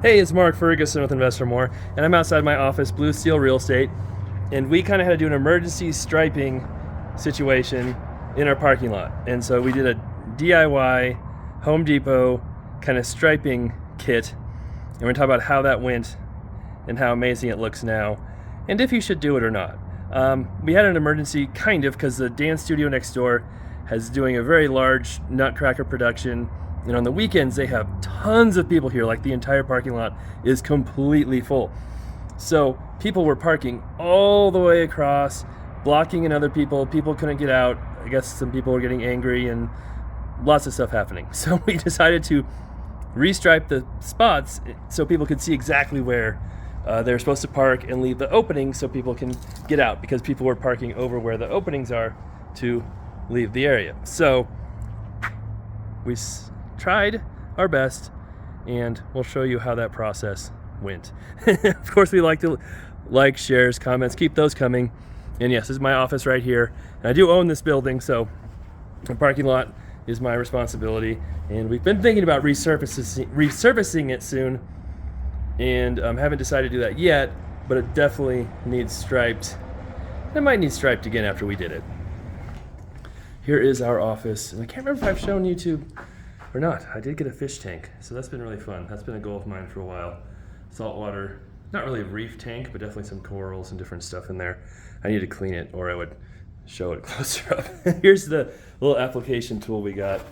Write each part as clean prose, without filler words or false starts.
Hey, it's Mark Ferguson with InvestorMore, and I'm outside my office, Blue Steel Real Estate, and we kind of had to do an emergency striping situation in our parking lot. And so we did a DIY Home Depot kind of striping kit, and we're going to talk about how that went and how amazing it looks now, and if you should do it or not. We had an emergency kind of because the dance studio next door is doing a very large Nutcracker production. And on the weekends, they have tons of people here, like the entire parking lot is completely full. So people were parking all the way across, blocking in other people. People couldn't get out. I guess some people were getting angry and lots of stuff happening. So we decided to restripe the spots so people could see exactly where they're supposed to park and leave the opening so people can get out, because people were parking over where the openings are to leave the area. So we tried our best, and we'll show you how that process went. Of course, we like to like, shares, comments, keep those coming. And yes, this is my office right here, and I do own this building, so the parking lot is my responsibility. And we've been thinking about resurfacing it soon, and haven't decided to do that yet, but it definitely needs striped. It might need striped again after we did it. Here is our office, and I can't remember if I've shown YouTube or not. I did get a fish tank, so that's been really fun. That's been a goal of mine for a while. Saltwater, not really a reef tank, but definitely some corals and different stuff in there. I need to clean it, or I would show it closer up. Here's the little application tool we got,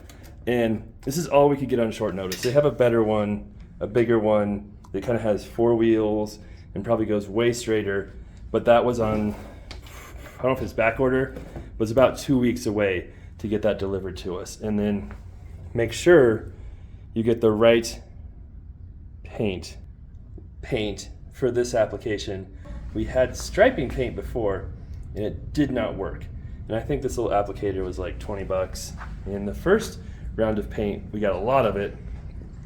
and this is all we could get on short notice. They have a better one, a bigger one that kind of has 4 wheels and probably goes way straighter, but that was on, I don't know if it's back order, but it's about 2 weeks away to get that delivered to us. And then make sure you get the right paint for this application. We had striping paint before, and it did not work. And I think this little applicator was like 20 bucks. In the first round of paint, we got a lot of it,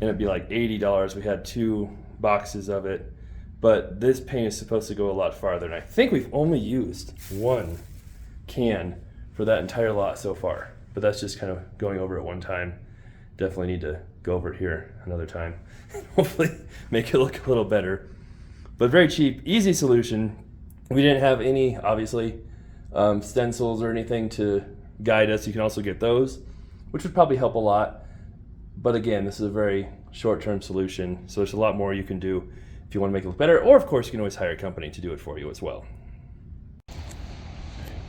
and it'd be like $80. We had 2 boxes of it. But this paint is supposed to go a lot farther, and I think we've only used 1 can for that entire lot so far. But that's just kind of going over it one time. Definitely need to go over it here another time. Hopefully make it look a little better. But very cheap, easy solution. We didn't have any, obviously, stencils or anything to guide us. You can also get those, which would probably help a lot. But again, this is a very short-term solution, so there's a lot more you can do if you want to make it look better. Or, of course, you can always hire a company to do it for you as well.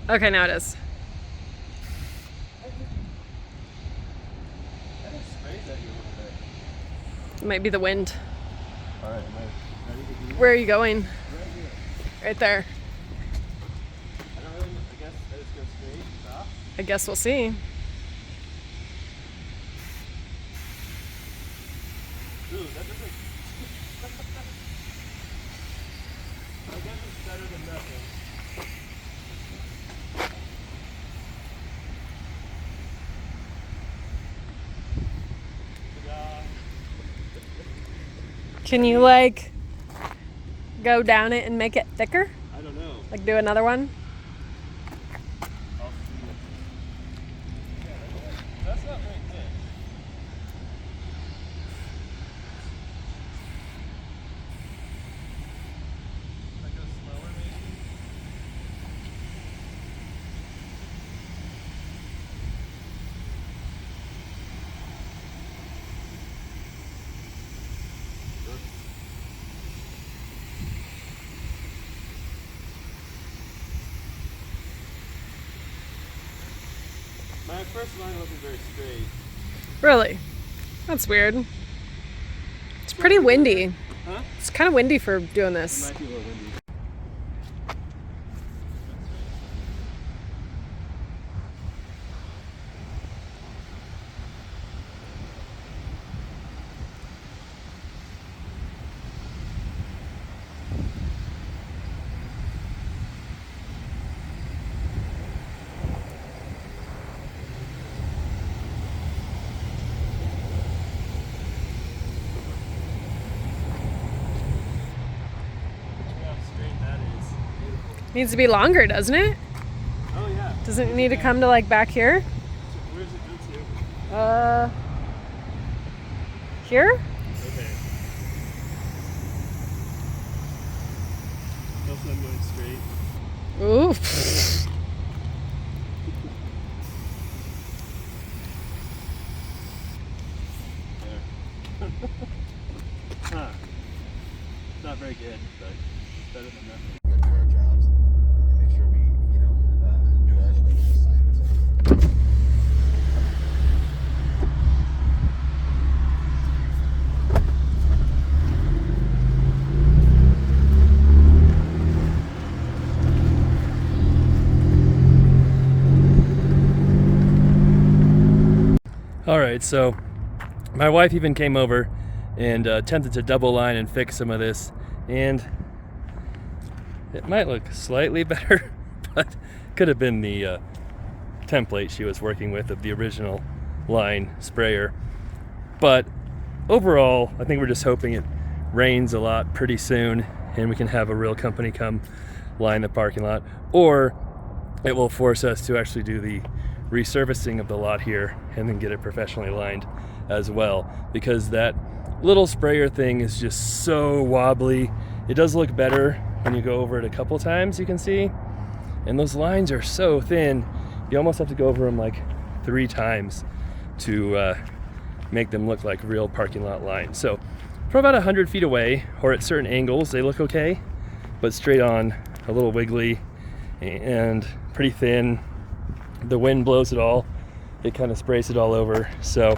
Okay, now it is. It might be the wind. All right, am I ready to do Where are you going? right here? Right there. I don't really, I guess I just go straight and stop. I guess we'll see. Ooh, that doesn't. I guess it's better than nothing. Can you like go down it and make it thicker? I don't know. Like do another one? I'll see. Yeah, that's not very thick. Should I go slower, maybe? My first line wasn't very straight. Really? That's weird. It's pretty windy. Huh? It's kind of windy for doing It this. might be a little windy. Needs to be longer, doesn't it? Oh yeah. Doesn't it need to come to like back here? Where's it go to? Here? Okay. So I'm going straight. Ooh. There. Huh. Not very good, but better than nothing. Good for our jobs and make sure we, do all the little assignments. All right, so my wife even came over and attempted to double line and fix some of this, and it might look slightly better, but could have been the template she was working with of the original line sprayer. But overall, I think we're just hoping it rains a lot pretty soon and we can have a real company come line the parking lot, or it will force us to actually do the resurfacing of the lot here and then get it professionally lined as well, because that little sprayer thing is just so wobbly. It does look better when you go over it a couple times, you can see, and those lines are so thin you almost have to go over them like 3 times to make them look like real parking lot lines. So from about 100 feet away or at certain angles they look okay, but straight on a little wiggly and pretty thin. The wind blows it all, it kind of sprays it all over. So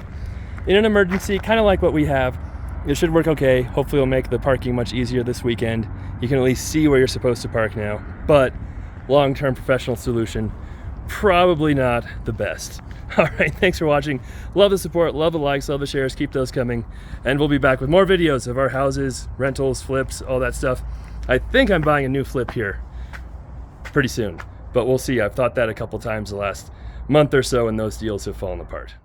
in an emergency, kind of like what we have, it should work okay. Hopefully it'll make the parking much easier this weekend. You can at least see where you're supposed to park now, but long-term professional solution, probably not the best. All right, thanks for watching. Love the support, love the likes, love the shares, keep those coming. And we'll be back with more videos of our houses, rentals, flips, all that stuff. I think I'm buying a new flip here pretty soon, but we'll see. I've thought that a couple times the last month or so and those deals have fallen apart.